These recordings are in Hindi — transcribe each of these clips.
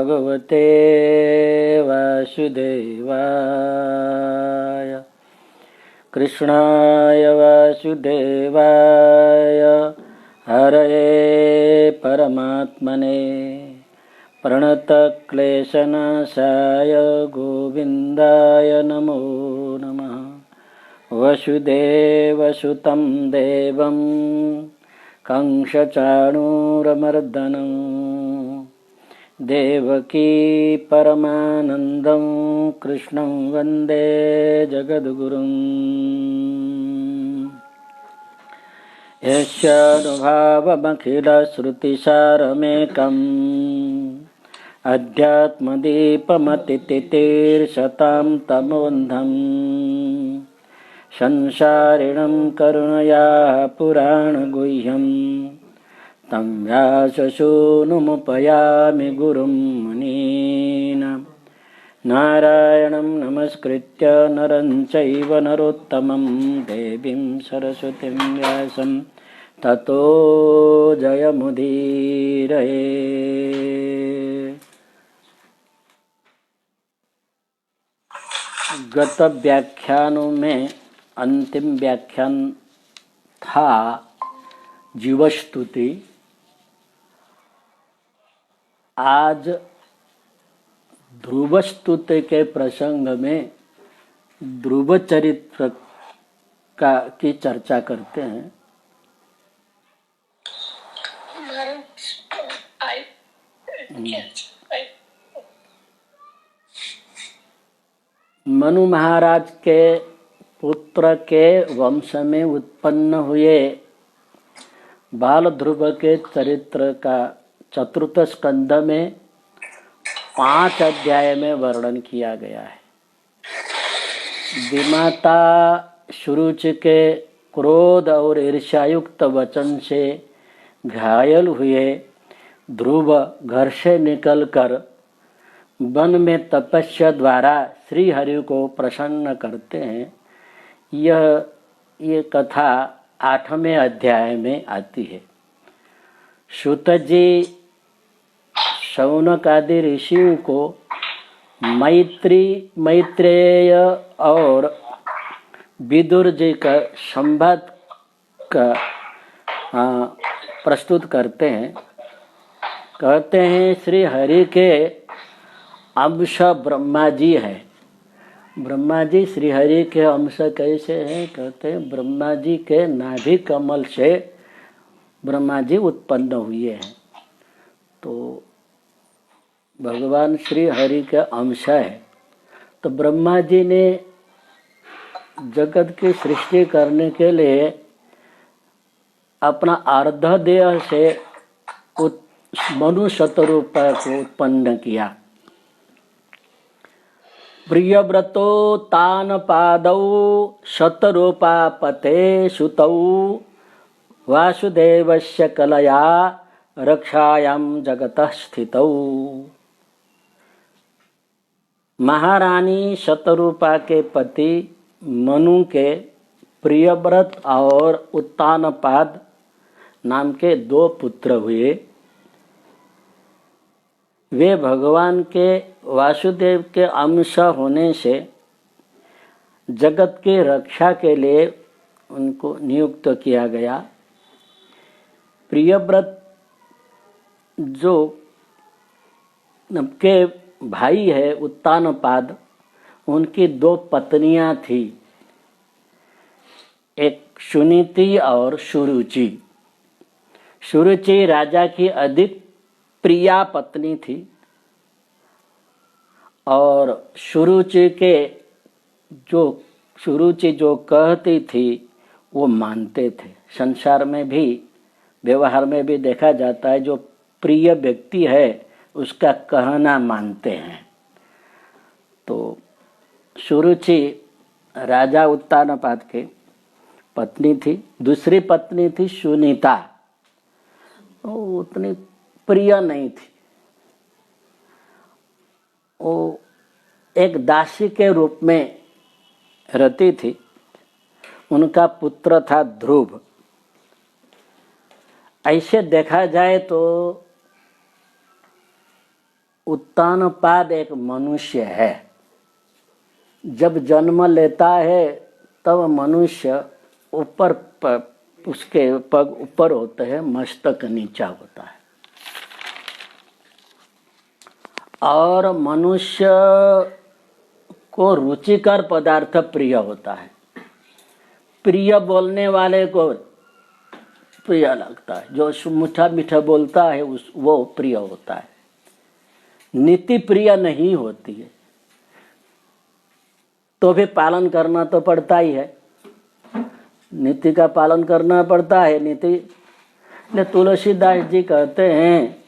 भगवते वासुदेवाय कृष्णाय वासुदेवाय हरये परमात्मने प्रणतक्लेशनाशाय गोविन्दाय नमो नमः। वसुदेवसुतं देवं कंसचाणूरमर्दनं देवकी परमानन्दं कृष्णं वन्दे जगद्गुरुम्। यस्यानुभावमखिलश्रुतिसारमेकम् अध्यात्मदीपमतितितीर्षतां तमोन्धम् संसारिणं करुणया पुराणगुह्यं तं व्याससूनुमुपयामि गुरुं मुनीनां। नारायणं नमस्कृत्य नरं चैव नरोत्तमं देवीं सरस्वतीं व्यासं ततो जयमुदीरये। गत व्याख्यानों में अंतिम व्याख्यान था जीवस्तुति। आज ध्रुवस्तुति के प्रसंग में ध्रुव चरित्र की चर्चा करते हैं। मनु महाराज के पुत्र के वंश में उत्पन्न हुए बाल ध्रुव के चरित्र का चतुर्थ स्कंध में 5 अध्याय में वर्णन किया गया है। विमाता सुरुचि के क्रोध और ईर्ष्यायुक्त वचन से घायल हुए ध्रुव घर से निकलकर वन में तपस्या द्वारा श्री हरि को प्रसन्न करते हैं। ये कथा 8वें अध्याय में आती है। सूत जी शौनक आदि ऋषियों को मैत्रेय और विदुर जी का संवाद का प्रस्तुत करते हैं। कहते हैं श्री हरि के अंश ब्रह्मा जी है। ब्रह्मा जी श्री हरि के अंश कैसे हैं? कहते हैं ब्रह्मा जी के नाभि कमल से ब्रह्मा जी उत्पन्न हुए हैं। तो भगवान श्री हरि के अंश है। तो ब्रह्मा जी ने जगत की सृष्टि करने के लिए अपना अर्ध देह से मनु शतरूप को उत्पन्न किया। प्रियव्रतो तान पादौ शतरूपापते सुतौ वासुदेवस्य कलया रक्षायां जगतः स्थितौ। महारानी शतरूपा के पति मनु के प्रियव्रत और उत्तानपाद नाम के 2 पुत्र हुए। वे भगवान के वासुदेव के अंश होने से जगत की रक्षा के लिए उनको नियुक्त किया गया। प्रियव्रत जो के भाई है उत्तानपाद, उनकी 2 पत्नियां थी, एक सुनीति और सुरुचि। सुरुचि राजा की अधिक प्रिया पत्नी थी और सुरुचि जो कहती थी वो मानते थे। संसार में भी व्यवहार में भी देखा जाता है, जो प्रिय व्यक्ति है उसका कहना मानते हैं। तो सुरुचि राजा उत्तानपाद के पत्नी थी। दूसरी पत्नी थी सुनीता, वो उतनी प्रिय नहीं थी। वो एक दासी के रूप में रहती थी। उनका पुत्र था ध्रुव। ऐसे देखा जाए तो उत्तानपाद एक मनुष्य है। जब जन्म लेता है तब मनुष्य ऊपर उसके पग ऊपर होते हैं, मस्तक नीचा होता है। और मनुष्य को रुचिकर पदार्थ प्रिय होता है। प्रिय बोलने वाले को प्रिय लगता है, जो मीठा मीठा बोलता है वो प्रिय होता है। नीति प्रिय नहीं होती है, तो भी पालन करना तो पड़ता ही है। नीति का पालन करना पड़ता है। नीति तुलसीदास जी कहते हैं,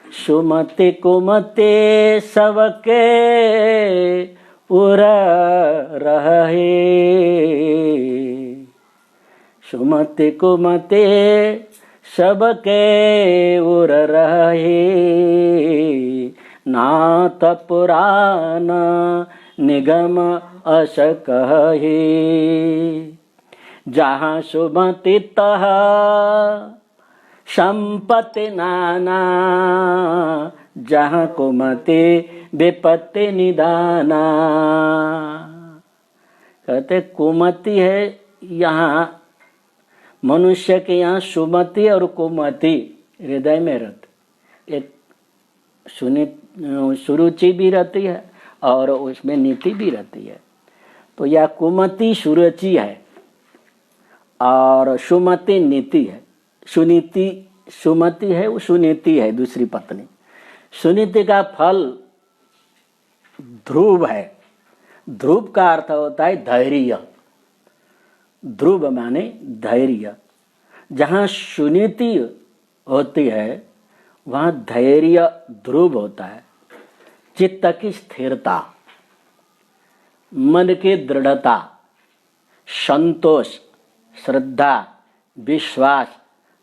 सुमति कुमति सबके उर रहे, सुमति कुमति सबके उर रहे, नाथ पुराण निगम अस कहे, जहाँ सुमति तह संपत्ति नाना, जहाँ कुमति विपत्ति निदाना। कहते कुमति है यहाँ, मनुष्य के यहाँ सुमति और कुमति हृदय में रहती, एक सुरुचि भी रहती है और उसमें नीति भी रहती है। तो यह कुमति सुरुचि है और सुमति नीति है। सुनीति सुमति है, वो सुनीति है दूसरी पत्नी। सुनीति का फल ध्रुव है। ध्रुव का अर्थ होता है धैर्य। ध्रुव माने धैर्य। जहाँ सुनीति होती है वहाँ धैर्य ध्रुव होता है। चित्त की स्थिरता, मन की दृढ़ता, संतोष, श्रद्धा, विश्वास,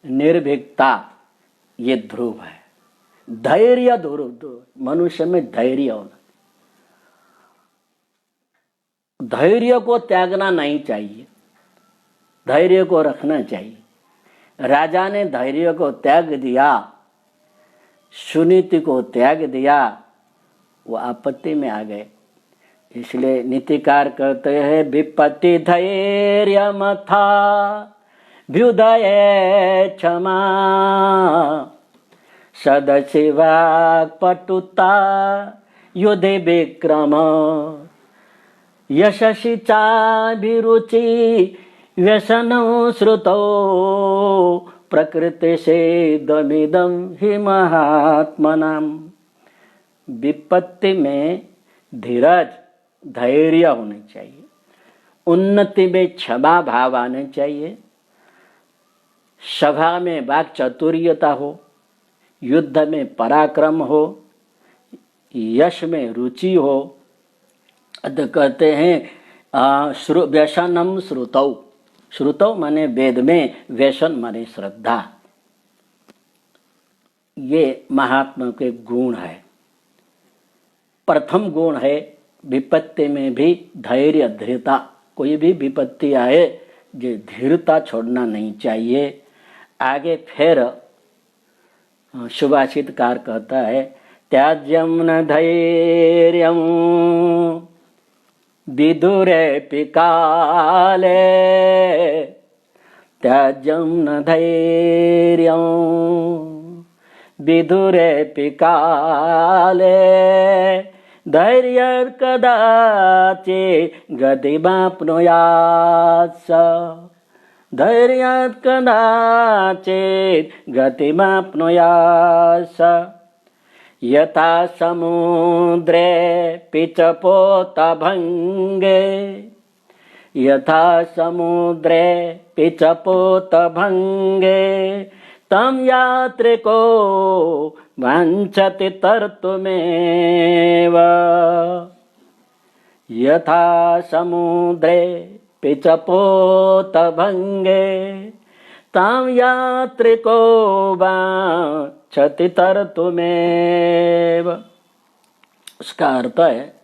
निर्भीकता, ये ध्रुव है। धैर्य ध्रुव, मनुष्य में धैर्य होना। धैर्य को त्यागना नहीं चाहिए, धैर्य को रखना चाहिए। राजा ने धैर्य को त्याग दिया, सुनीति को त्याग दिया, वो आपत्ति में आ गए। इसलिए नीतिकार कहते हैं, विपत्ति धैर्य मथा व्युदय क्षमा, सदशिवा पटुता युधे विक्रम, यशसि चाभिरुचि व्यसनौ श्रुतौ, प्रकृति से दमिदम हि महात्मनाम। विपत्ति में धीरज धैर्य होनी चाहिए, उन्नति में क्षमा भाव आने चाहिए, सभा में वाक चातुर्यता हो, युद्ध में पराक्रम हो, यश में रुचि हो। अतः कहते हैं व्यसनम श्रुतौ, श्रुतौ माने वेद में, व्यसन माने श्रद्धा। ये महात्मा के गुण है। प्रथम गुण है विपत्ति में भी धैर्य धीरता। कोई भी विपत्ति आए जो धीरता छोड़ना नहीं चाहिए। आगे फिर सुभाषितकार कहता है, त्याज्यम न धैर्यम विदुरेऽपि काले, त्याज्यम न धैर्यम विदुरेऽपि काले, धैर्य कदाचित् गतिमाप्नुयात्, धैर्यात् कदाचित् गतिमाप्नुयात्, यथा समुद्रे पिचपोतभङ्गे, यथा समुद्रे पिचपोतभङ्गे, तं यात्रिको वाञ्छति तर्तुमेव, यथा समुद्रे पिचपोतभङ्गे, तं यात्रिको वाञ्छति तर्तुमेव। उसका अर्थ है,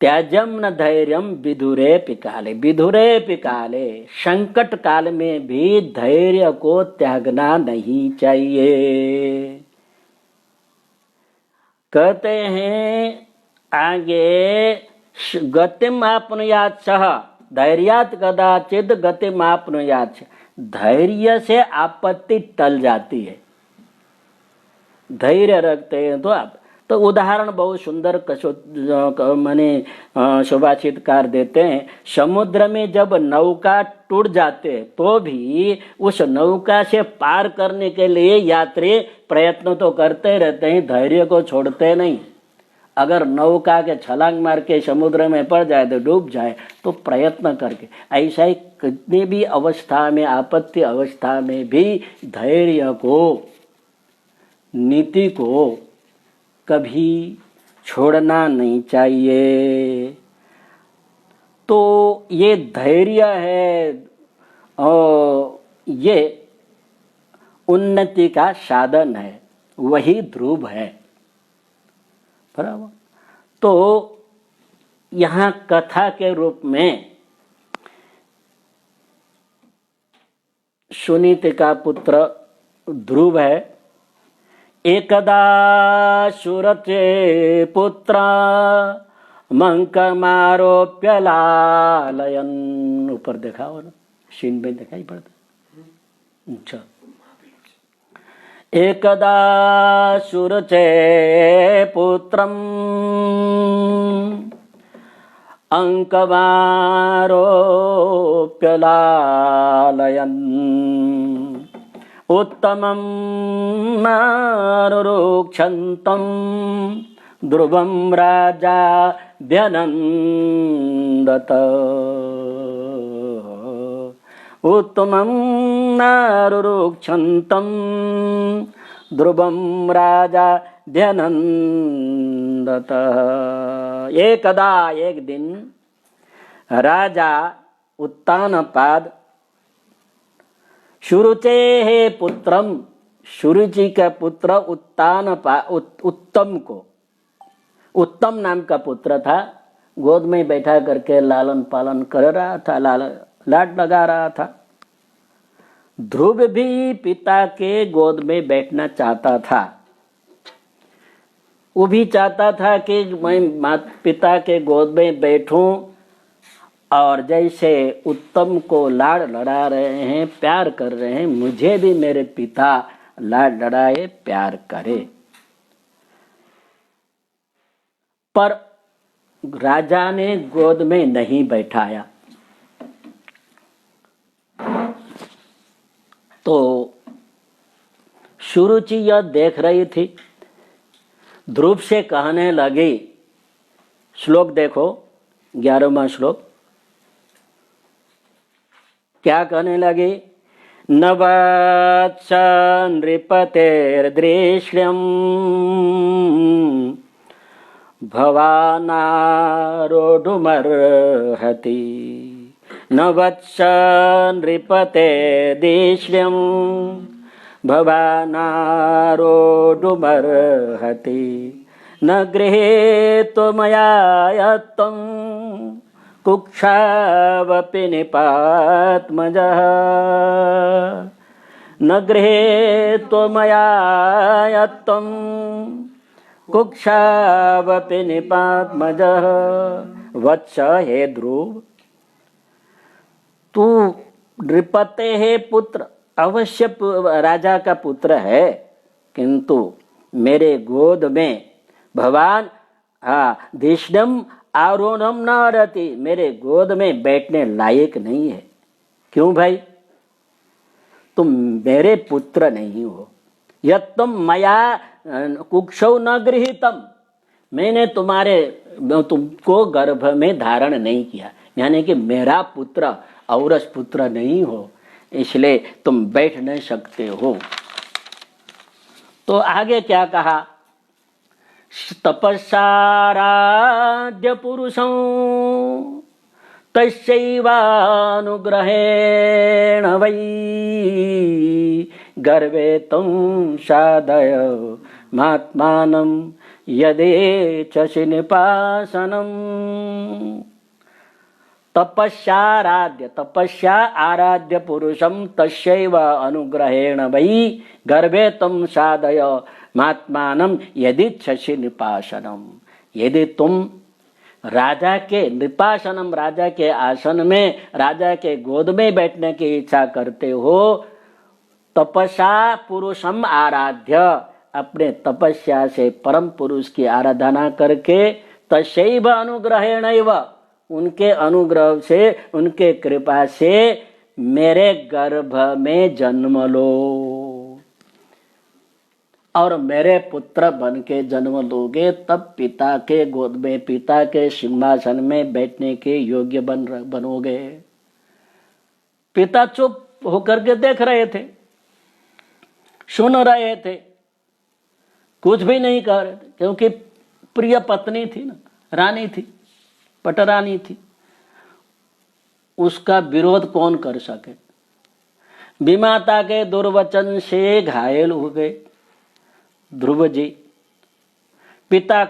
त्याज्यम न धैर्यम विधुरेऽपि काले, विधुरेऽपि काले, संकट काल में भी धैर्य को त्यागना नहीं चाहिए। कहते हैं आगे, गतिम आपनुयात् सह धैर्यात् कदाचित गतिम आपनुयात्। धैर्य से आपत्ति टल जाती है, धैर्य रखते हैं तो आप। तो उदाहरण बहुत सुंदर माने सुभाषितकार देते हैं, समुद्र में जब नौका टूट जाते तो भी उस नौका से पार करने के लिए यात्री प्रयत्न तो करते रहते हैं, धैर्य को छोड़ते नहीं। अगर नौका के छलांग मार के समुद्र में पड़ जाए तो डूब जाए, तो प्रयत्न करके, ऐसा ही कितनी भी अवस्था में, आपत्ति अवस्था में भी धैर्य को, नीति को कभी छोड़ना नहीं चाहिए। तो ये धैर्य है और ये उन्नति का साधन है, वही ध्रुव है, बराबर। तो यहाँ कथा के रूप में सुनीति का पुत्र ध्रुव है। एकदा सुरचे पुत्र मंकमारोप्य लालयन्। ऊपर देखा हो ना, सीन में दिखाई पड़ता। अच्छा, एकदा सुरचे पुत्रम् अंकमारोप्य लालयन् उत्तमं नारुरुक्षन्तं ध्रुवं राजा व्यनन्दत। उत्तमं नारुरुक्षन्तं ध्रुवं राजा व्यनन्दत। एकदा, एक दिन, राजा उत्तानपाद शुरुचे पुत्रम, शुरुचि का पुत्र उत्तम को, उत्तम नाम का पुत्र था, गोद में बैठा करके लालन पालन कर रहा था, लाड लगा रहा था। ध्रुव भी पिता के गोद में बैठना चाहता था। वो भी चाहता था कि मैं पिता के गोद में बैठूं और जैसे उत्तम को लाड लड़ा रहे हैं, प्यार कर रहे हैं, मुझे भी मेरे पिता लाड लड़ाए, प्यार करे। पर राजा ने गोद में नहीं बैठाया। तो सुरुचि यह देख रही थी, ध्रुव से कहने लगी, श्लोक देखो 11वां श्लोक, क्या कहने लगी? न वत्स नृपतेर्दृश्यम् भवानारोढुमर्हति। न वत्स नृपतेर्दृश्यम् भवानारोढुमर्हति। न गृहीतो मया यत्तं कुक्षावपि निपात्मजः। न गृहीतो मया यत्तं कुक्षावपि निपात्मजः। वत्स, हे ध्रुव, तू नृपते है पुत्र, अवश्य राजा का पुत्र है, किंतु मेरे गोद में भवान धिष्णम आरोहणम न रहती, मेरे गोद में बैठने लायक नहीं है। क्यों भाई? तुम मेरे पुत्र नहीं हो। यत्तम मया कुक्षौ न गृहीतम, मैंने तुमको गर्भ में धारण नहीं किया, यानी कि मेरा पुत्र औरस पुत्र नहीं हो, इसलिए तुम बैठ नहीं सकते हो। तो आगे क्या कहा? तपस्साराध्य पुरुषं तस्यैवानुग्रहेण वै गर्वे तं साधय महात्मानं यदेच्छसि निपासनम्। तपस्याराध्य, तपस्या आराध्य पुरुषम तस्यैव अनुग्रहेण वै गर्भे तम साधय महात्मानम यदिच्छसि निपासनम। यदि तुम राजा के निपासनम, राजा के आसन में, राजा के गोद में बैठने की इच्छा करते हो, तपस्या पुरुषम आराध्य, अपने तपस्या से परम पुरुष की आराधना करके, तस्यैव अनुग्रहेणैव, उनके अनुग्रह से, उनके कृपा से मेरे गर्भ में जन्म लो और मेरे पुत्र बन के जन्म लोगे, तब पिता के गोद में, पिता के सिंहासन में बैठने के योग्य बनोगे। पिता चुप होकर के देख रहे थे, सुन रहे थे, कुछ भी नहीं कह रहे थे, क्योंकि प्रिय पत्नी थी ना, रानी थी, पटरानी थी, उसका विरोध कौन कर सके। विमाता के दुर्वचन से घायल हो गए ध्रुव जी। पिता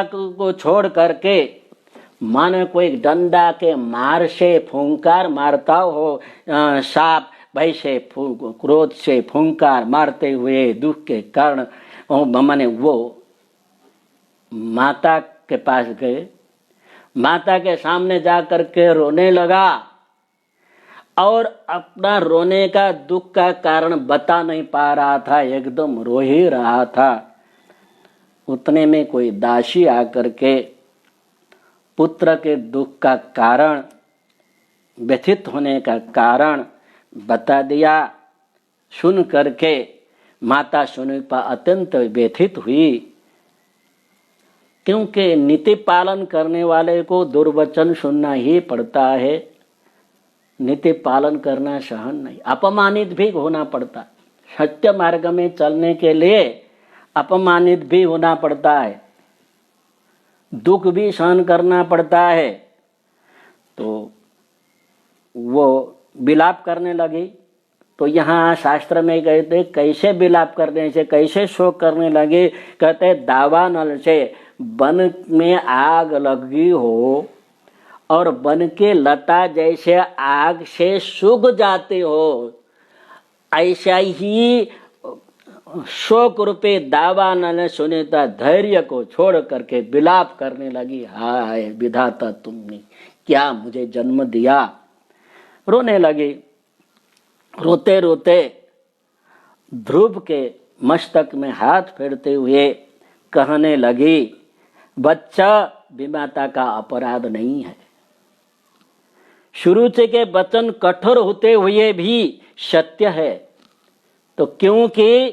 को छोड़ करके माने कोई डंडा के मार से फूंकार मारता हो, सांप भय से, क्रोध से फूंकार मारते हुए दुख के कारण माने वो माता के पास गए, माता के सामने जाकर के रोने लगा और अपना रोने का, दुख का कारण बता नहीं पा रहा था, एकदम रो ही रहा था। उतने में कोई दासी आकर के पुत्र के दुख का कारण, व्यथित होने का कारण बता दिया। सुन करके माता सुनीपा अत्यंत व्यथित हुई, क्योंकि नीति पालन करने वाले को दुर्वचन सुनना ही पड़ता है। नीति पालन करना सहन नहीं, अपमानित भी होना पड़ता। सत्य मार्ग में चलने के लिए अपमानित भी होना पड़ता है, दुख भी सहन करना पड़ता है। तो वो विलाप करने लगी। तो यहाँ शास्त्र में कहते कैसे विलाप करने से, कैसे शोक करने लगे, कहते दावानल से बन में आग लगी हो और बन के लता जैसे आग से सूख जाते हो, ऐसा ही शोक रूपे दावानल सुनीता धैर्य को छोड़ करके विलाप करने लगी। हाय विधाता, तुमने क्या मुझे जन्म दिया। रोने लगी। रोते रोते ध्रुव के मस्तक में हाथ फेरते हुए कहने लगी, बच्चा, विमाता का अपराध नहीं है। शुरू से के वचन कठोर होते हुए भी सत्य है। तो क्योंकि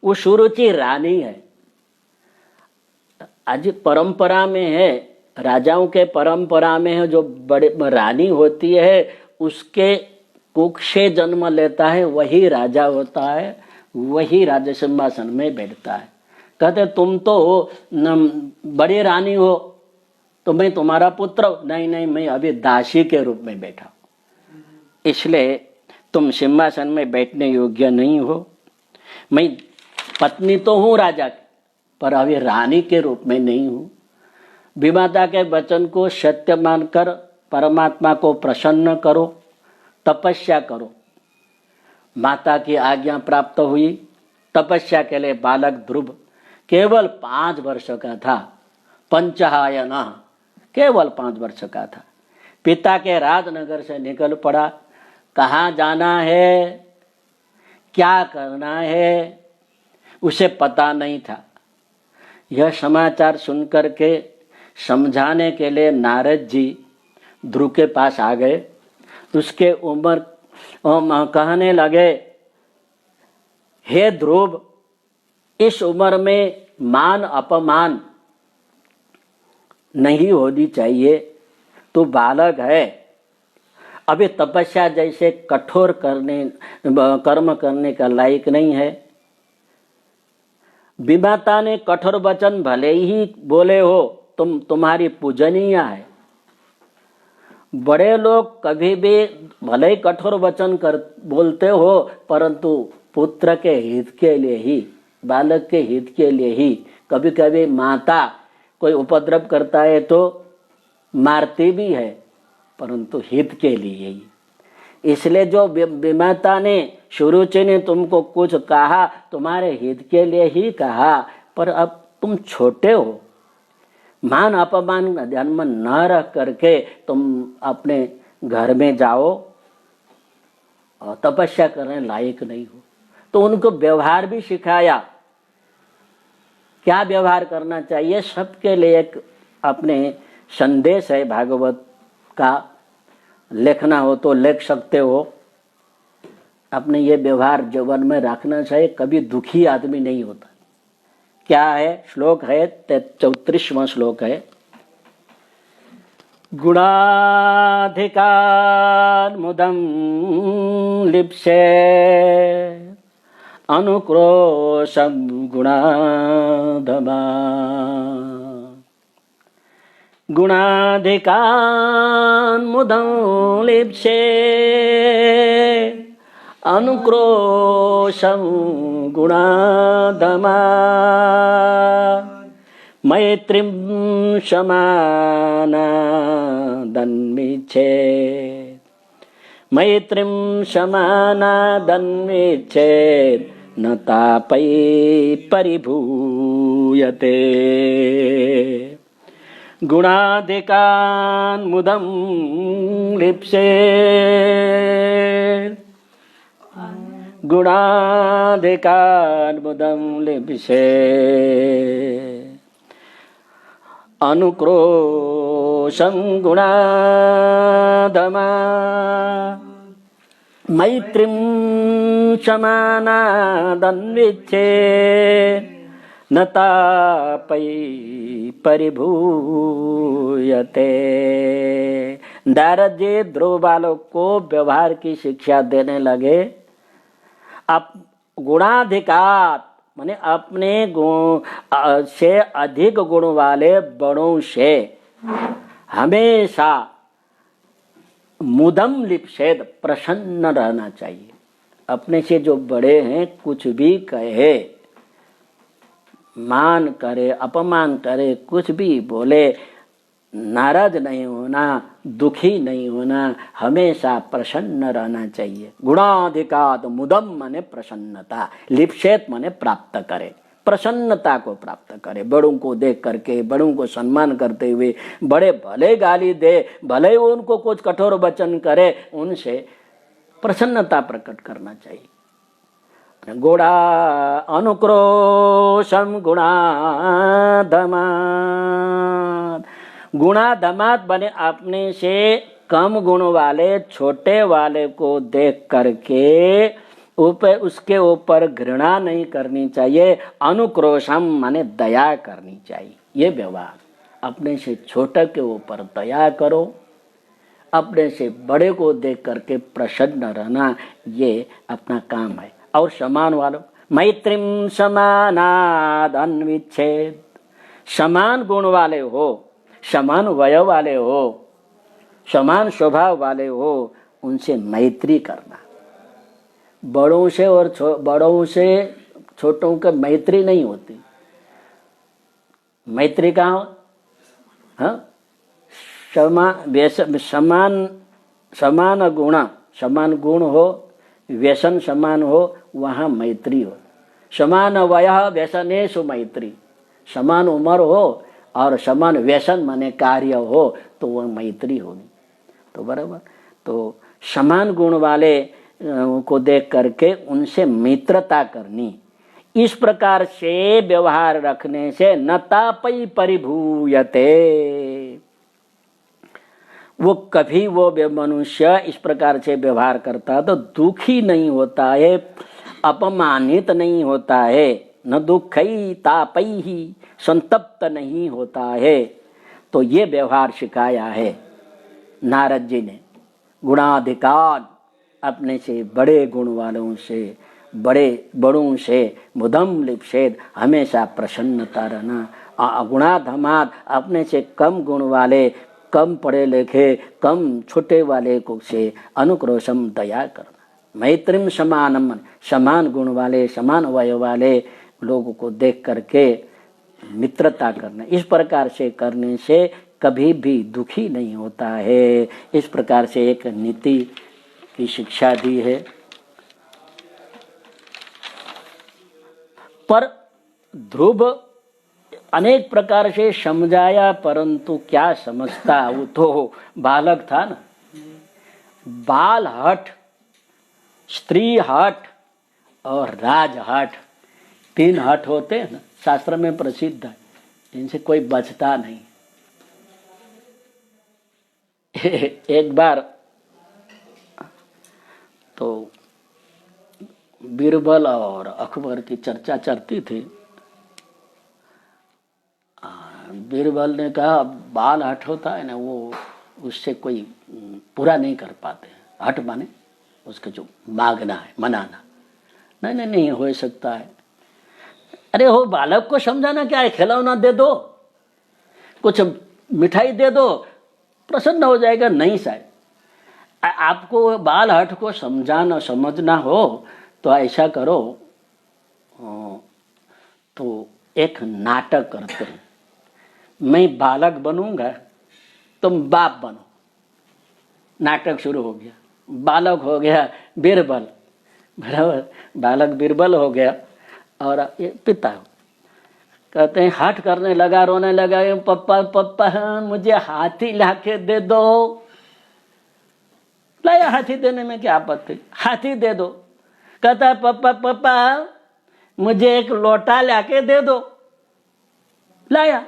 वो सुरुचि रानी है। आज परंपरा में है, राजाओं के परंपरा में है, जो बड़े रानी होती है उसके कुख से जन्म लेता है वही राजा होता है, वही राज सिंहासन में बैठता है। कहते तुम तो बड़ी रानी हो तो मैं तुम्हारा पुत्र, नहीं नहीं, मैं अभी दासी के रूप में बैठा हूं, इसलिए तुम सिंहासन में बैठने योग्य नहीं हो। मैं पत्नी तो हूं राजा की, पर अभी रानी के रूप में नहीं हूं। विमाता के वचन को सत्य मानकर परमात्मा को प्रसन्न करो, तपस्या करो। माता की आज्ञा प्राप्त हुई। तपस्या के लिए बालक ध्रुव केवल 5 वर्ष का था। पंचहायन, केवल 5 वर्ष का था। पिता के राजनगर से निकल पड़ा। कहाँ जाना है, क्या करना है, उसे पता नहीं था। यह समाचार सुनकर के समझाने के लिए नारद जी ध्रुव के पास आ गए। उसके उम्र कहने लगे, हे ध्रुव, इस उम्र में मान अपमान नहीं होनी चाहिए। तू बालक है, अभी तपस्या जैसे कठोर कर्म करने का लायक नहीं है। विमाता ने कठोर वचन भले ही बोले हो, तुम्हारी पूजनीय है। बड़े लोग कभी भी भले ही कठोर वचन बोलते हो, परंतु पुत्र के हित के लिए ही, बालक के हित के लिए ही। कभी कभी माता कोई उपद्रव करता है तो मारती भी है, परंतु हित के लिए ही। इसलिए जो विमाता ने सुरुचि ने तुमको कुछ कहा तुम्हारे हित के लिए ही कहा, पर अब तुम छोटे हो, मान अपमान ध्यान में न रख करके तुम अपने घर में जाओ और तपस्या करने लायक नहीं हो। तो उनको व्यवहार भी सिखाया, क्या व्यवहार करना चाहिए। सबके लिए एक अपने संदेश है भागवत का, लिखना हो तो लिख सकते हो। अपने ये व्यवहार जीवन में रखना चाहिए, कभी दुखी आदमी नहीं होता। क्या है श्लोक है 34वां श्लोक है, गुणाधिकार मुदम लिप्से अनुक्रोशम गुणाधमा, गुणाधिकार मुदम लिप्से अनुक्रोशम गुणाधमा, मैत्रीं समानादन्विच्छेत्, मैत्रीं समानादन्विच्छेत् न तापै परिभूयते, गुणाधिकान् मुदं लिप्सेत्, गुणाधिकान् मुदं लिप्सेत् अनुक्रोशं गुणाधमा, मैत्रीं समानादन्विच्छेत् न तापै परिभूयते। नारद जी ध्रुव बालक को व्यवहार की शिक्षा देने लगे। अब गुणाधिकार माने अपने गुण से अधिक गुण वाले बड़ों से हमेशा मुदम लिप्सेद प्रसन्न रहना चाहिए। अपने से जो बड़े हैं कुछ भी कहे, मान करे अपमान करे, कुछ भी बोले, नाराज नहीं होना, दुखी नहीं होना, हमेशा प्रसन्न रहना चाहिए। गुणाधिकार मुदम माने प्रसन्नता, लिप्सेत माने प्राप्त करे, प्रसन्नता को प्राप्त करे। बड़ों को देख करके, बड़ों को सम्मान करते हुए, बड़े भले गाली दे, भले उनको कुछ कठोर वचन करे, उनसे प्रसन्नता प्रकट करना चाहिए। गुणा अनुक्रोशम गुणाधमात्, गुणाधमात बने अपने से कम गुण वाले छोटे वाले को देख करके उसके ऊपर घृणा नहीं करनी चाहिए। अनुक्रोशम माने दया करनी चाहिए। ये व्यवहार, अपने से छोटे के ऊपर दया करो, अपने से बड़े को देख करके प्रसन्न रहना, ये अपना काम है। और समान वालों, मैत्रीं समानादन्विच्छेत्, समान गुण वाले हो, समान वय वाले हो, समान स्वभाव वाले हो, उनसे मैत्री करना। बड़ों से और बड़ों से छोटों का मैत्री नहीं होती। मैत्री कहाँ हो? हाँ, समान गुण हो, व्यसन समान हो, वहाँ मैत्री हो। समान वयः व्यसनेषु मैत्री, समान उम्र हो और समान व्यसन माने कार्य हो तो वह मैत्री होगी। तो बराबर, तो समान गुण वाले को देख करके उनसे मित्रता करनी। इस प्रकार से व्यवहार रखने से न तापै परिभूयते, वो कभी वो मनुष्य इस प्रकार से व्यवहार करता है तो दुखी नहीं होता है, अपमानित नहीं होता है, न दुखई तापै ही संतप्त नहीं होता है। तो ये व्यवहार सिखाया है नारद जी ने। गुणाधिकार, अपने से बड़े गुण वालों से, बड़ों से मुदम लिप्सेद, हमेशा प्रसन्नता रहना। गुणाधमात, अपने से कम गुण वाले, कम पढ़े लिखे, कम छोटे वाले को से अनुक्रोशम दया करना। मैत्रीम समानम, समान गुण वाले, समान वय वाले लोगों को देख करके मित्रता करना। इस प्रकार से करने से कभी भी दुखी नहीं होता है। इस प्रकार से एक नीति की शिक्षा दी है। पर ध्रुव अनेक प्रकार से समझाया, परंतु क्या समझता, वो तो बालक था ना। बाल हठ, स्त्री हठ और राज हठ, 3 हठ होते हैं ना, शास्त्र में प्रसिद्ध है, इनसे कोई बचता नहीं। एक बार तो बीरबल और अकबर की चर्चा चलती थी। बीरबल ने कहा बाल हठ होता है ना, वो उससे कोई पूरा नहीं कर पाते। हठ माने उसके जो मांगना है, मनाना, नहीं नहीं नहीं हो सकता है। अरे हो बालक को समझाना क्या है, खिलौना दे दो, कुछ मिठाई दे दो, प्रसन्न हो जाएगा। नहीं साहब, आपको बाल हठ को समझाना समझना हो तो ऐसा करो, तो एक नाटक करते हैं। मैं बालक बनूंगा, तुम बाप बनो। नाटक शुरू हो गया। बालक हो गया बीरबल, बराबर, बालक बीरबल हो गया और ये पिता कहते हैं हठ करने लगा, रोने लगा, पप्पा पप्पा मुझे हाथी लाके दे दो। लाया, हाथी देने में क्या आपत्ति, हाथी दे दो। कहता है पप्पा पप्पा मुझे एक लोटा लाके दे दो। लाया,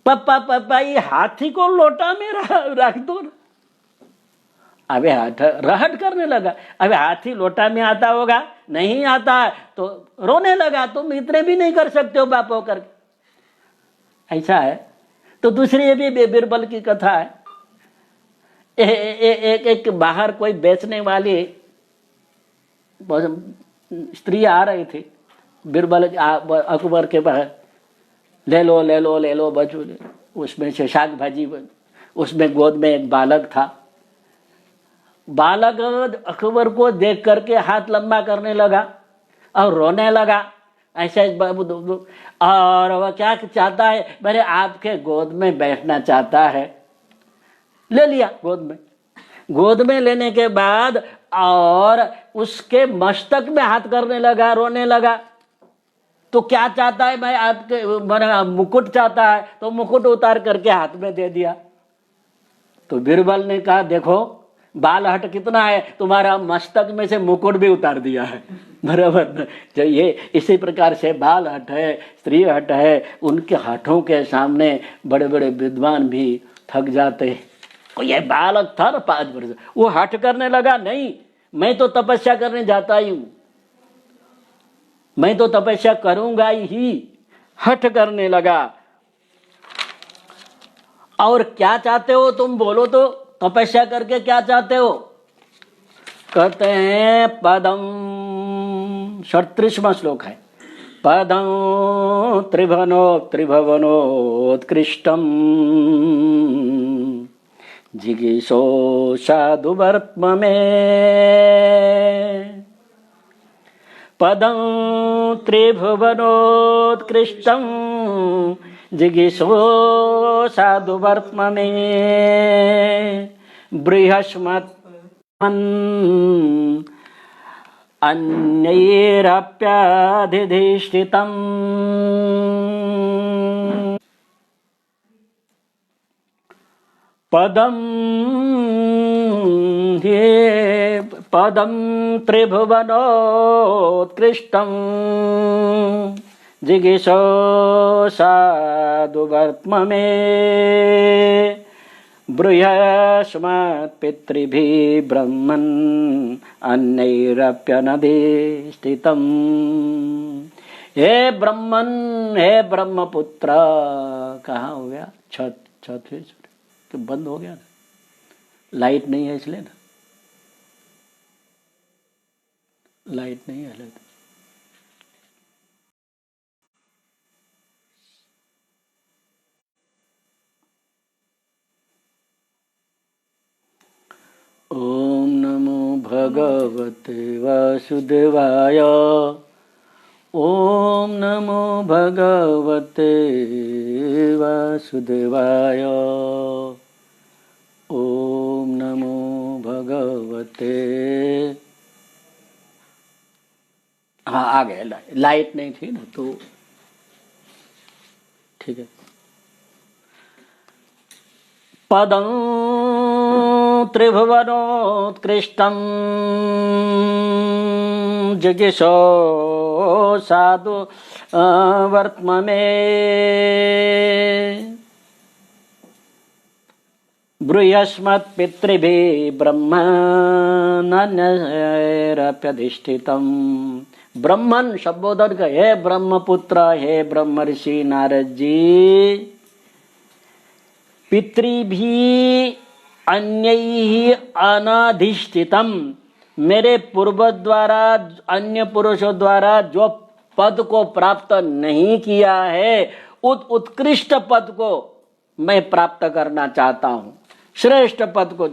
पप्पा पप्पा ये हाथी को लोटा में रख दो ना। अबे रहट करने लगा। अबे हाथी लोटा में आता होगा, नहीं आता तो रोने लगा। तुम इतने भी नहीं कर सकते हो बाप होकर, ऐसा है। तो दूसरी ये भी बीरबल की कथा है। एक बाहर कोई बेचने वाली स्त्री आ रही थी बीरबल अकबर के बाहर, ले लो ले लो ले लो बचू ले। उसमें से शाक भाजी, उसमें गोद में एक बालक था। बालक अकबर को देख करके हाथ लंबा करने लगा और रोने लगा ऐसे। और वह क्या चाहता है, मेरे आपके गोद में बैठना चाहता है। ले लिया गोद में। गोद में लेने के बाद और उसके मस्तक में हाथ करने लगा, रोने लगा। तो क्या चाहता है, मैं आपके मेरा मुकुट चाहता है, तो मुकुट उतार करके हाथ में दे दिया। तो बीरबल ने कहा देखो बाल हट कितना है, तुम्हारा मस्तक में से मुकुट भी उतार दिया है, बराबर। जो ये इसी प्रकार से बाल हट है, स्त्री हट है, उनके हठों के सामने बड़े बड़े विद्वान भी थक जाते। ये बालक था ना 5 वर्ष, वो हट करने लगा, नहीं मैं तो तपस्या करने जाता ही हूं, मैं तो तपस्या करूंगा ही। हठ करने लगा। और क्या चाहते हो तुम, बोलो तो, तपस्या करके क्या चाहते हो? कहते हैं पदम, 37वां श्लोक है, पदम त्रिभुवनोत्कृष्टम जिगीषो साधुवर्त्म में। पदं त्रिभुवनोत्कृष्टं जिगीषो साधुवर्त्म में। बृहस्पतिमन् अन्यैरप्यधिष्ठितम्। पदं त्रिभुवनोत्कृष्टं जिगीषो साधुवर्त्म में। बृहस्पतिर्पितृभिः ब्रह्मन् अन्यैरप्यनधिष्ठितम्। हे ब्रह्मन, हे ब्रह्मपुत्र, कहाँ हो गया? छत तो बंद हो गया ना, लाइट नहीं है इसलिए ना, लाइट नहीं है इसलिए। ओम नमो भगवते वासुदेवाय। ओम नमो भगवते वासुदेवाय। ओम नमो भगवते। हाँ आ गए, लाइट नहीं थी ना तो ठीक है। पदं त्रिभुवनोत्कृष्टं जिगीषो साधु वर्त्ममे। ब्रूयस्मत्पितृभिः ब्रह्मण्यैरप्यधिष्ठितम्। ब्रह्मन संबोधन का, हे ब्रह्मपुत्र, हे ब्रह्मर्षि नारद जी, पितृभिः अन्यैः अनाधिष्ठितम, मेरे पूर्व द्वारा अन्य पुरुषों द्वारा जो पद को प्राप्त नहीं किया है, उस उत्कृष्ट पद को मैं प्राप्त करना चाहता हूँ, श्रेष्ठ पद को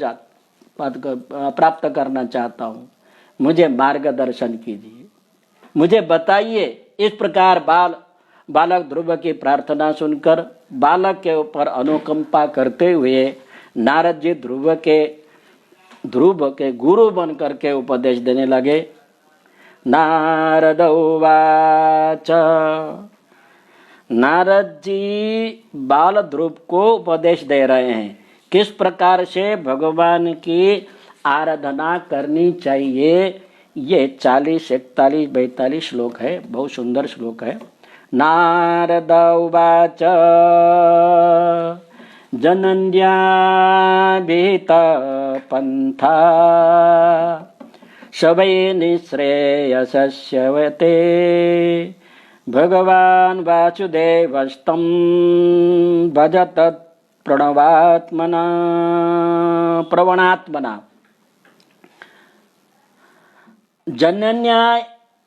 प्राप्त करना चाहता हूँ। मुझे मार्गदर्शन कीजिए, मुझे बताइए। इस प्रकार बालक ध्रुव की प्रार्थना सुनकर बालक के ऊपर अनुकंपा करते हुए नारद जी ध्रुव के गुरु बन करके उपदेश देने लगे। नारद उवाच, नारद जी बाल ध्रुव को उपदेश दे रहे हैं किस प्रकार से भगवान की आराधना करनी चाहिए। ये 40, 41, 42 श्लोक है, बहुत सुंदर श्लोक है। नारद उवाच जनन्या विहित पंथा शवै निःश्रेयसस्यवते भगवान् वासुदेवस्तं भजत प्रवणात्मना। जनन्या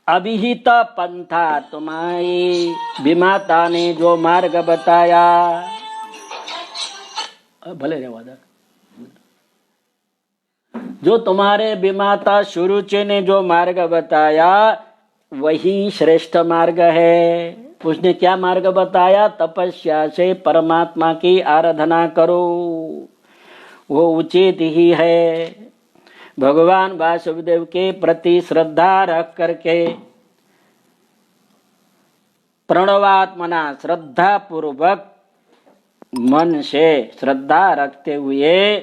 अभिहित पंथा, तुम्हारी विमाता ने जो मार्ग बताया, भले रेवादा, जो तुम्हारे विमाता सुरुचि ने जो मार्ग बताया वही श्रेष्ठ मार्ग है। उसने क्या मार्ग बताया? तपस्या से परमात्मा की आराधना करो, वो उचित ही है। भगवान वासुदेव के प्रति श्रद्धा रख करके प्रणवात्मना, श्रद्धा पूर्वक मन से श्रद्धा रखते हुए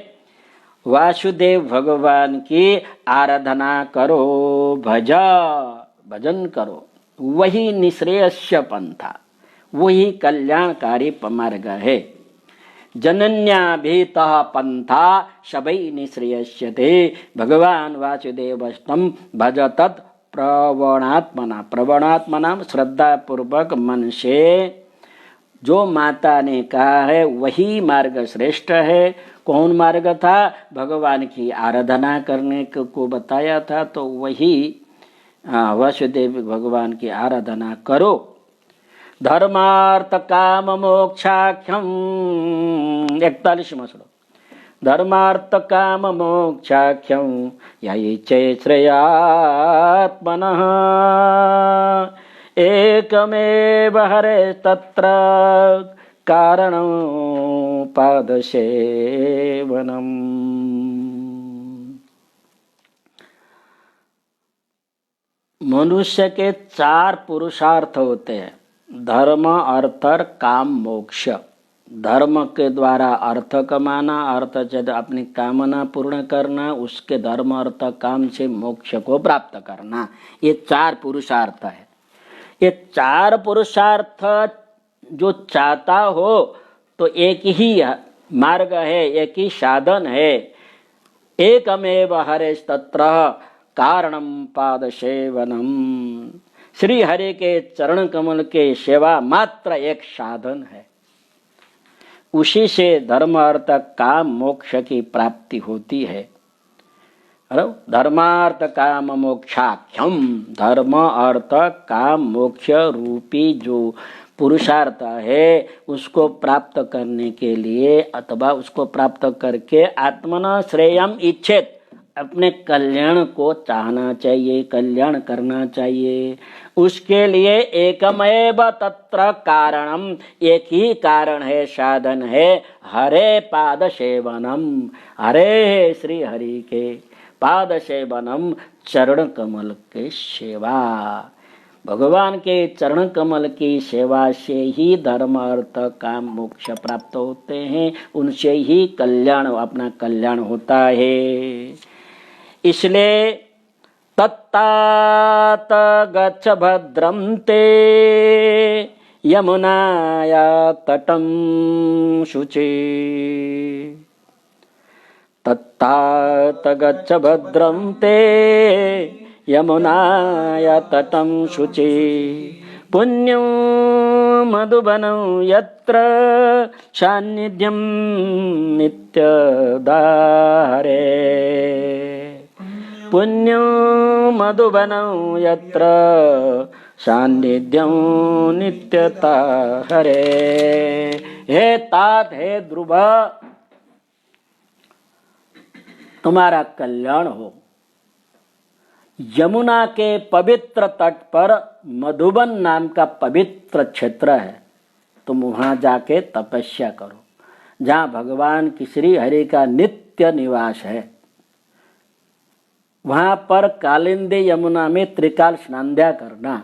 वासुदेव भगवान की आराधना करो, भजन करो। वही निःश्रेयस्य पंथा, वही कल्याणकारी मार्ग है। जनन्याभीतः पंथा शबै निःश्रेयस्यते भगवान वासुदेवस्तं भज तत् प्रवणात्मना। प्रवणात्मना श्रद्धा पूर्वक मन से जो माता ने कहा है वही मार्ग श्रेष्ठ है। कौन मार्ग था? भगवान की आराधना करने को बताया था, तो वही वासुदेव भगवान की आराधना करो। धर्मार्थ काम मोक्षाख्यम, 41वां श्लोक। धर्मार्थ काम मोक्षाख्यम यही श्रेयात्मनः एकमेव हरे तत्र कारणं पादसेवनम्। मनुष्य के 4 पुरुषार्थ होते हैं, धर्म, अर्थ, काम, मोक्ष। धर्म के द्वारा अर्थ कमाना, अर्थ से अपनी कामना पूर्ण करना, उसके धर्म अर्थ काम से मोक्ष को प्राप्त करना, ये 4 पुरुषार्थ है। ये 4 पुरुषार्थ जो चाहता हो तो एक ही मार्ग है, एक ही साधन है। एकमेव हरे तत्र कारणम पाद सेवनम। श्री हरि के चरण कमल के सेवा मात्र एक साधन है, उसी से धर्म अर्थ काम मोक्ष की प्राप्ति होती है। धर्मार्थ काम मोक्षाख्यम, धर्म अर्थ काम मोक्ष रूपी जो पुरुषार्थ है उसको प्राप्त करने के लिए अथवा उसको प्राप्त करके आत्मना श्रेयम इच्छेत, अपने कल्याण को चाहना चाहिए, कल्याण करना चाहिए। उसके लिए एकमेव तत्र कारणम, एक ही कारण है, साधन है, हरे पाद सेवनम, हरे श्री हरि के पाद सेवनम, चरण कमल के सेवा। भगवान के चरण कमल की सेवा से ही धर्म अर्थ काम मोक्ष प्राप्त होते हैं, उनसे ही कल्याण, अपना कल्याण होता है। इसलिए तत्तात गच्छ भद्रं ते यमुनाया तटं शुचि, तत्तात गच्छ भद्रं ते यमुनाया तटं शुचि, पुण्यं मधुबनं यत्र सान्निध्यं नित्यदा हरे, पुण्यं मधुबनं यत्र सान्निध्यं नित्यता हरे। हे तात, हे ध्रुव, तुम्हारा कल्याण हो। यमुना के पवित्र तट पर मधुबन नाम का पवित्र क्षेत्र है, तुम वहां जाके तपस्या करो, जहां भगवान की श्री हरि का नित्य निवास है। वहां पर कालिंदी यमुना में त्रिकाल स्नांध्या करना,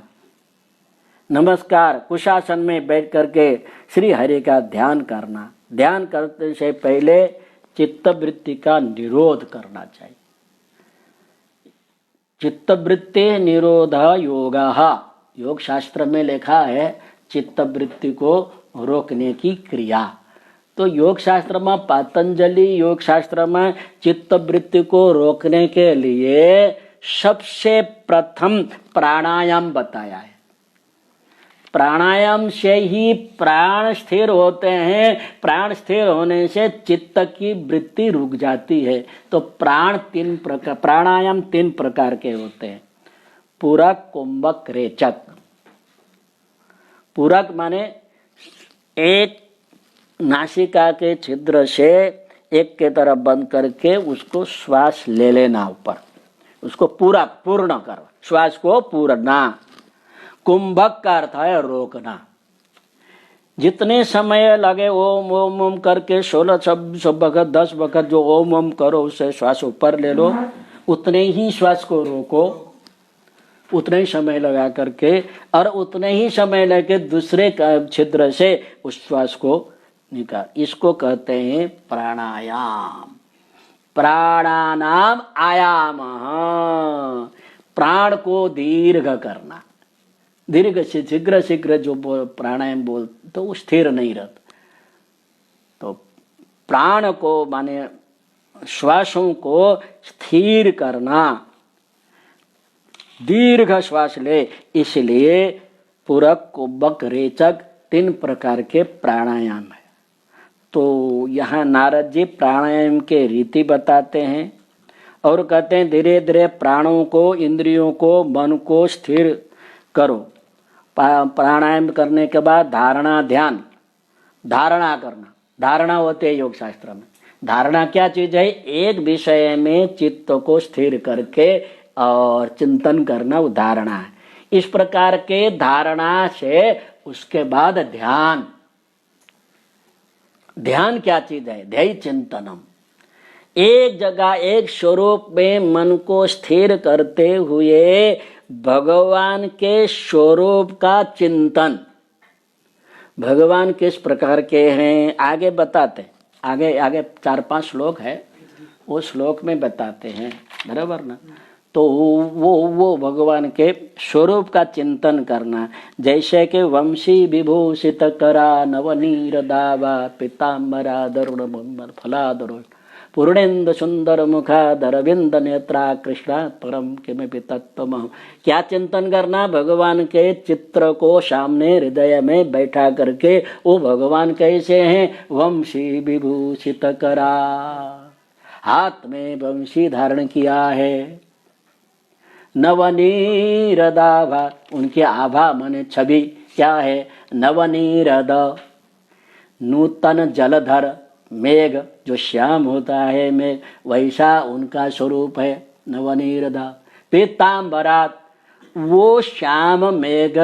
नमस्कार कुशासन में बैठ करके श्री हरि का ध्यान करना। ध्यान करने से पहले चित्तवृत्ति का निरोध करना चाहिए। चित्तवृत्ति निरोध योगः, योग शास्त्र में लिखा है चित्तवृत्ति को रोकने की क्रिया। तो योग शास्त्र में, पतंजलि योग शास्त्र में चित्तवृत्ति को रोकने के लिए सबसे प्रथम प्राणायाम बताया है। प्राणायाम से ही प्राण स्थिर होते हैं, प्राण स्थिर होने से चित्त की वृत्ति रुक जाती है। तो प्राणायाम तीन प्रकार के होते हैं, पूरक, कुंभक, रेचक। पूरक माने एक नासिका के छिद्र से एक के तरफ बंद करके उसको श्वास ले लेना ऊपर, उसको पूरा पूर्ण कर, श्वास को पूरना। कुंभक का अर्थ है रोकना। जितने समय लगे ओम ओम ओम करके 16 वक्त 10 वक्त जो ओम ओम करो, उससे श्वास ऊपर ले लो, उतने ही श्वास को रोको, उतने ही समय लगा करके, और उतने ही समय लेके दूसरे छिद्र से उस श्वास को निकाल। इसको कहते हैं प्राणायाम। प्राणानाम आयाम, प्राण को दीर्घ करना। दीर्घ से शीघ्र शीघ्र जो प्राणायाम बोल तो वो स्थिर नहीं रहता। तो प्राण को माने श्वासों को स्थिर करना, दीर्घ श्वास ले, इसलिए पूरक, कुंभक, रेचक तीन प्रकार के प्राणायाम है। तो यहाँ नारद जी प्राणायाम के रीति बताते हैं और कहते हैं धीरे धीरे प्राणों को, इंद्रियों को, मन को स्थिर करो। प्राणायाम करने के बाद धारणा, ध्यान, धारणा करना। धारणा होते है योग शास्त्र में। धारणा क्या चीज है? एक विषय में चित्त को स्थिर करके और चिंतन करना, वो धारणा है। इस प्रकार के धारणा से उसके बाद ध्यान। ध्यान क्या चीज है? ध्येय चिंतनम। एक जगह एक स्वरूप में मन को स्थिर करते हुए भगवान के स्वरूप का चिंतन। भगवान किस प्रकार के हैं आगे बताते, आगे आगे 4-5 श्लोक है, वो श्लोक में बताते हैं, बराबर ना। तो वो भगवान के स्वरूप का चिंतन करना। जैसे कि वंशी विभूषित करा नवनीर दावा पीताम्बरा दरुण फलादरुण पूर्णेन्दु सुंदर मुखाधर विंद नेत्रा कृष्णा परम किमपि तत्त्वमः। क्या चिंतन करना? भगवान के चित्र को सामने हृदय में बैठा करके वो भगवान कैसे हैं? वंशी विभूषित करा, हाथ में वंशी धारण किया है। नवनीरद आभा, उनके आभा माने छवि क्या है? नवनीरद, नूतन जलधर, मेघ जो श्याम होता है मेघ, वैसा उनका स्वरूप है नवनीरदा। पीताम्बरात, वो श्याम मेघ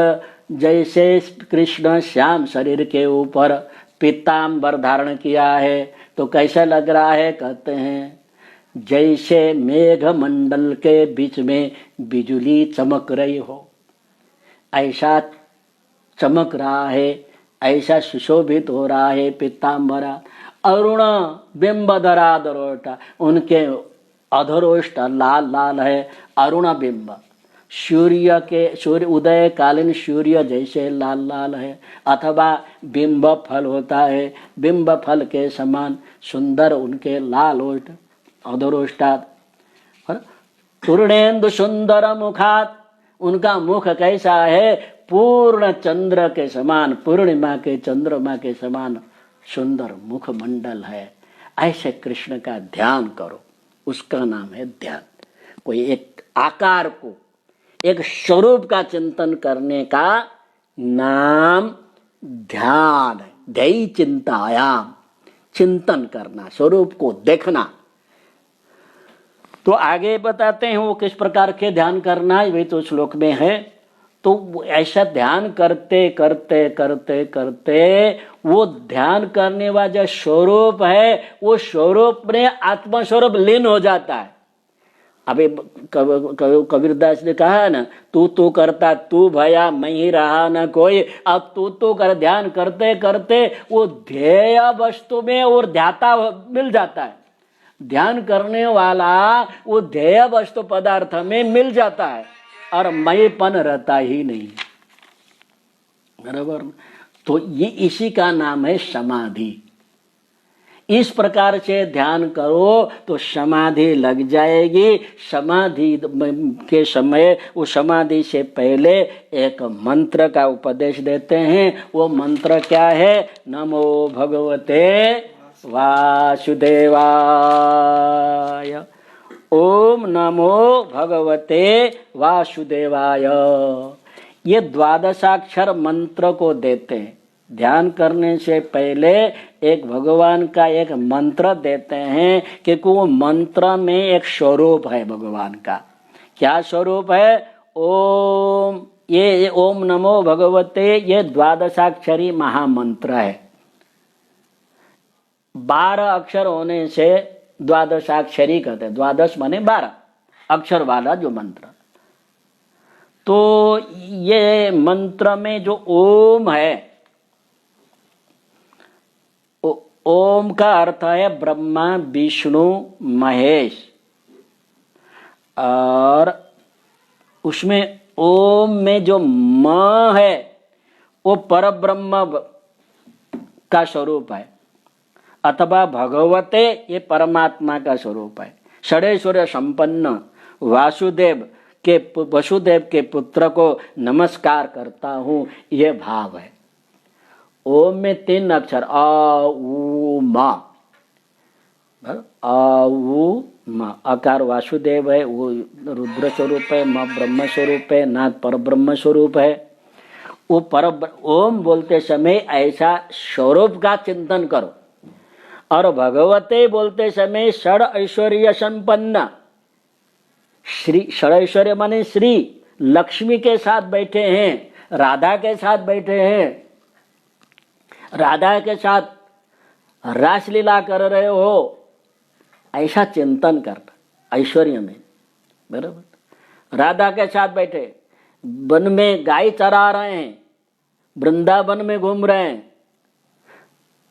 जैसे कृष्ण श्याम शरीर के ऊपर पीताम्बर धारण किया है तो कैसा लग रहा है, कहते हैं जैसे मेघ मंडल के बीच में बिजली चमक रही हो, ऐसा चमक रहा है, ऐसा सुशोभित हो रहा है पीताम्बरा। अरुण बिंबधरा दरोष्टा, उनके अधरोष्ट लाल लाल है, अरुण बिंब, सूर्य उदय कालीन सूर्य जैसे लाल लाल है, अथवा बिंब फल होता है, बिंब फल के समान सुंदर उनके लाल ओष्ठ अधरोष्टात। पूर्णेन्दु सुंदर मुखात, उनका मुख कैसा है, पूर्ण चंद्र के समान, पूर्णिमा के चंद्रमा के समान सुंदर मुख मंडल है। ऐसे कृष्ण का ध्यान करो, उसका नाम है ध्यान। कोई एक आकार को, एक स्वरूप का चिंतन करने का नाम ध्यान है। ध्येय चिंतायाम, चिंतन करना, स्वरूप को देखना। तो आगे बताते हैं वो किस प्रकार के ध्यान करना है, वही तो श्लोक में है। तो ऐसा ध्यान करते करते करते करते वो ध्यान करने वाला जो स्वरूप है, वो स्वरूप में आत्मस्वरूप लीन हो जाता है। अभी कबीरदास ने कहा ना, तू करता तू भया मैं ही रहा न कोई। अब तू कर ध्यान करते करते वो ध्येय वस्तु में और ध्याता मिल जाता है। ध्यान करने वाला वो ध्येय वस्तु पदार्थ में मिल जाता है और मैंपन रहता ही नहीं, बराबर। तो ये इसी का नाम है समाधि। इस प्रकार से ध्यान करो तो समाधि लग जाएगी। समाधि के समय, वो समाधि से पहले एक मंत्र का उपदेश देते हैं। वो मंत्र क्या है, नमो भगवते वासुदेवाय, ओम नमो भगवते वासुदेवाय। ये द्वादशाक्षर मंत्र को देते हैं। ध्यान करने से पहले एक भगवान का एक मंत्र देते हैं, क्योंकि वो मंत्र में एक स्वरूप है भगवान का। क्या स्वरूप है, ओम। ये ओम नमो भगवते, ये द्वादशाक्षरी महामंत्र है। 12 अक्षर होने से द्वादशाक्षरी कहते हैं। द्वादश माने 12 अक्षर वाला जो मंत्र। तो ये मंत्र में जो ओम है, ओम का अर्थ है ब्रह्मा विष्णु महेश, और उसमें ओम में जो म है वो परब्रह्म का स्वरूप है, अथवा भगवते ये परमात्मा का स्वरूप है। षडेश्वर्य संपन्न वसुदेव के पुत्र को नमस्कार करता हूँ, ये भाव है। ओम में 3 अक्षर आ उ मा, आ उ मा। अकार वासुदेव है, वो रुद्र स्वरूप है, माँ ब्रह्म स्वरूप है, नाथ पर ब्रह्म स्वरूप है। वो ओम बोलते समय ऐसा स्वरूप का चिंतन करो। और भगवते बोलते समय षड ऐश्वर्य संपन्न, श्री षड ऐश्वर्य माने श्री, लक्ष्मी के साथ बैठे हैं, राधा के साथ बैठे हैं, राधा के साथ रासलीला कर रहे हो, ऐसा चिंतन करना ऐश्वर्य में, बराबर। राधा के साथ बैठे, वन में गाय चरा रहे हैं, वृंदावन में घूम रहे हैं,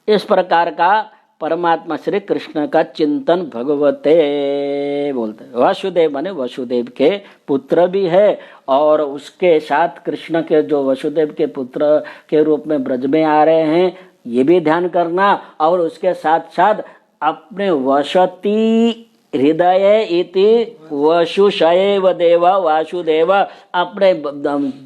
इस प्रकार का परमात्मा श्री कृष्ण का चिंतन भगवते बोलते हैं। वासुदेव माने वसुदेव के पुत्र भी है, और उसके साथ कृष्ण के जो वसुदेव के पुत्र के रूप में ब्रज में आ रहे हैं, ये भी ध्यान करना। और उसके साथ साथ अपने वसति हृदय इति वसुषैव देव वासुदेव, अपने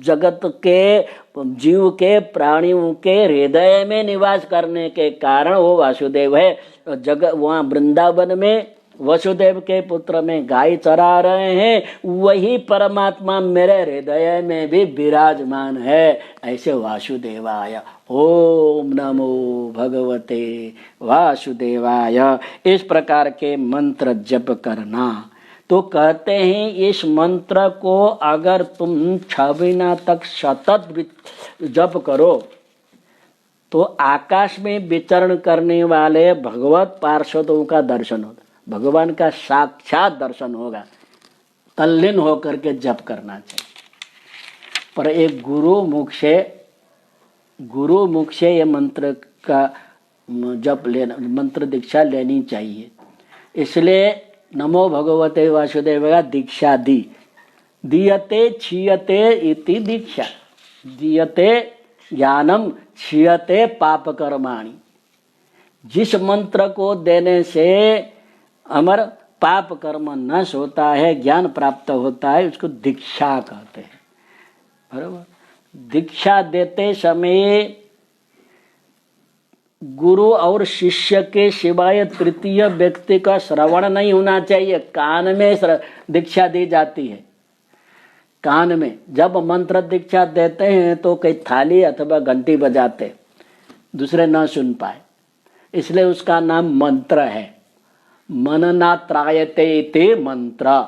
जगत के जीव के प्राणियों के हृदय में निवास करने के कारण वो वासुदेव है। जगत वहाँ वृंदावन में वसुदेव के पुत्र में गाय चरा रहे हैं, वही परमात्मा मेरे हृदय में भी विराजमान है। ऐसे वासुदेवाय, ओम नमो भगवते वासुदेवाय, इस प्रकार के मंत्र जप करना। तो कहते हैं इस मंत्र को अगर तुम 6 महीना तक सतत जप करो तो आकाश में विचरण करने वाले भगवत पार्षदों का दर्शन होगा, भगवान का साक्षात दर्शन होगा। तल्लीन होकर के जप करना चाहिए। पर एक गुरु मुख से ये मंत्र का जप लेना, मंत्र दीक्षा लेनी चाहिए। इसलिए नमो भगवते वासुदेवाय दीक्षा दी। दीयते क्षीयते इति दीक्षा। दीयते ज्ञानम क्षीयते पाप कर्माणि। जिस मंत्र को देने से अमर पाप कर्म नष्ट होता है, ज्ञान प्राप्त होता है, उसको दीक्षा कहते हैं। बराबर। दीक्षा देते समय गुरु और शिष्य के सिवाय तृतीय व्यक्ति का श्रवण नहीं होना चाहिए। कान में दीक्षा दी जाती है। कान में जब मंत्र दीक्षा देते हैं तो कई थाली अथवा घंटी बजाते, दूसरे न सुन पाए, इसलिए उसका नाम मंत्र है। मननात्रायते इति मंत्र।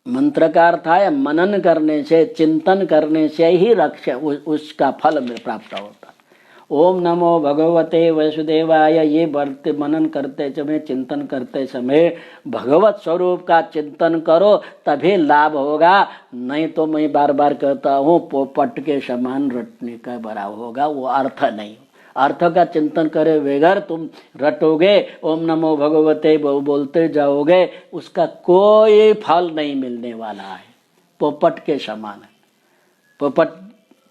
मंत्र का अर्थ है मनन करने से, चिंतन करने से ही रक्षा उसका फल में प्राप्त होता है। ओम नमो भगवते वासुदेवाय, ये बढ़ते मनन करते समय, चिंतन करते समय भगवत स्वरूप का चिंतन करो, तभी लाभ होगा। नहीं तो मैं बार बार कहता हूँ पोपट के समान रटने का बड़ा होगा, वो अर्थ नहीं। अर्थ का चिंतन करे बगैर तुम रटोगे, ओम नमो भगवते बोलते जाओगे, उसका कोई फल नहीं मिलने वाला है। पोपट के समान है।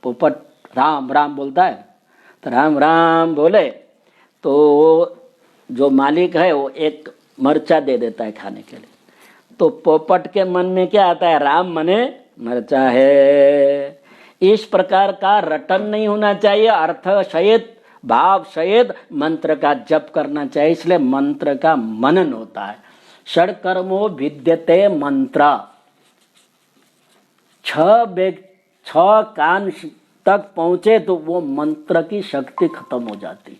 पोपट राम राम बोलता है, तो राम राम बोले तो जो मालिक है वो एक मरचा दे देता है खाने के लिए। तो पोपट के मन में क्या आता है? राम मने मरचा है। इस प्रकार का रटन नहीं होना चाहिए। अर्थ सहित, भाव सहित मंत्र का जप करना चाहिए। इसलिए मंत्र का मनन होता है। षड्कर्मो विद्यते मंत्र। 6 कान तक पहुंचे तो वो मंत्र की शक्ति खत्म हो जाती।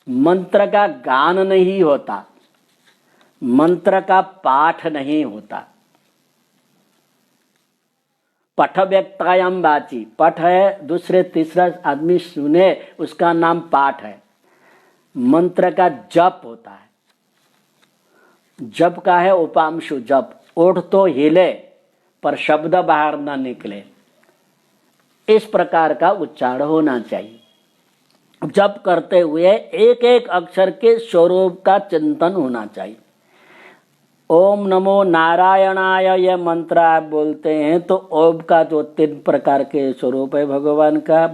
मंत्र का गान नहीं होता, मंत्र का पाठ नहीं होता। पठ व्यक्तायाम वाची, पठ है दूसरे तीसरा आदमी सुने, उसका नाम पाठ है। मंत्र का जप होता है। जप का है उपांशु जप, ओठ तो हिले पर शब्द बाहर ना निकले, इस प्रकार का उच्चारण होना चाहिए। जप करते हुए एक एक अक्षर के स्वरूप का चिंतन होना चाहिए। ओम नमो नारायणाय ये मंत्र आप बोलते हैं तो ओम का जो 3 प्रकार के स्वरूप है भगवान का,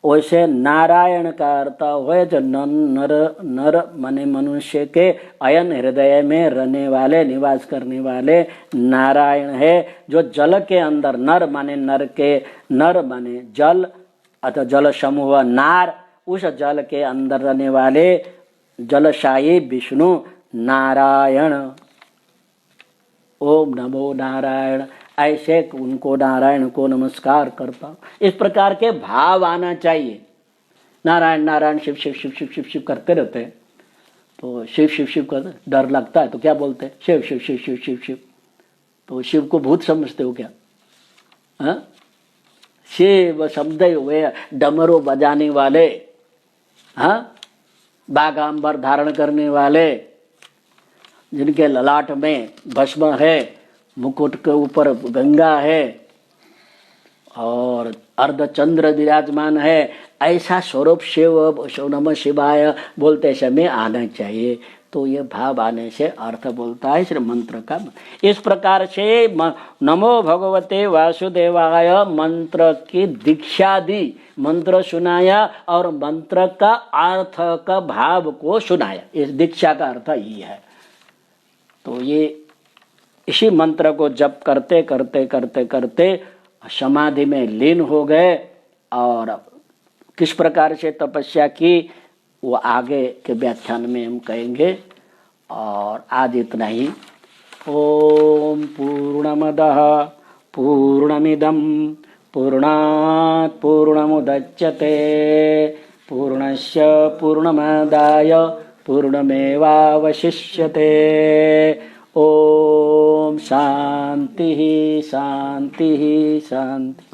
वैसे नारायण का अर्थ है जो नर माने मनुष्य के अयन हृदय में रहने वाले, निवास करने वाले नारायण है। जो जल के अंदर, नर माने जल अथवा जल समूह नार, उस जल के अंदर रहने वाले जलशाही विष्णु नारायण। ओम नमो नारायण, ऐसे उनको नारायण को नमस्कार करता हूँ। इस प्रकार के भाव आना चाहिए। नारायण नारायण शिव शिव शिव शिव शिव शिव करते रहते हैं तो शिव शिव शिव करते, डर लगता है तो क्या बोलते हैं? शिव शिव शिव शिव शिव शिव। तो शिव को भूत समझते हो क्या? हाँ, शिव शब्द हुए डमरू बजाने वाले, हाँ, बागांबर धारण करने वाले, जिनके ललाट में भस्म है, मुकुट के ऊपर गंगा है और अर्धचंद्र विराजमान है, ऐसा स्वरूप शिव नमः शिवाय बोलते समय आना चाहिए। तो ये भाव आने से अर्थ बोलता है श्री मंत्र का। इस प्रकार से नमो भगवते वासुदेवाय मंत्र की दीक्षा दी, मंत्र सुनाया और मंत्र का अर्थ का भाव को सुनाया। इस दीक्षा का अर्थ ये है। तो ये इसी मंत्र को जप करते करते करते करते समाधि में लीन हो गए और किस प्रकार से तपस्या की वो आगे के व्याख्यान में हम कहेंगे। और आज इतना ही। ओम पूर्णमदः पूर्णमिदं पूर्णात् पूर्णमुदच्यते पूर्णस्य पूर्णमादाय पूर्णमेवावशिष्यते। ओम शांति शांति शांति।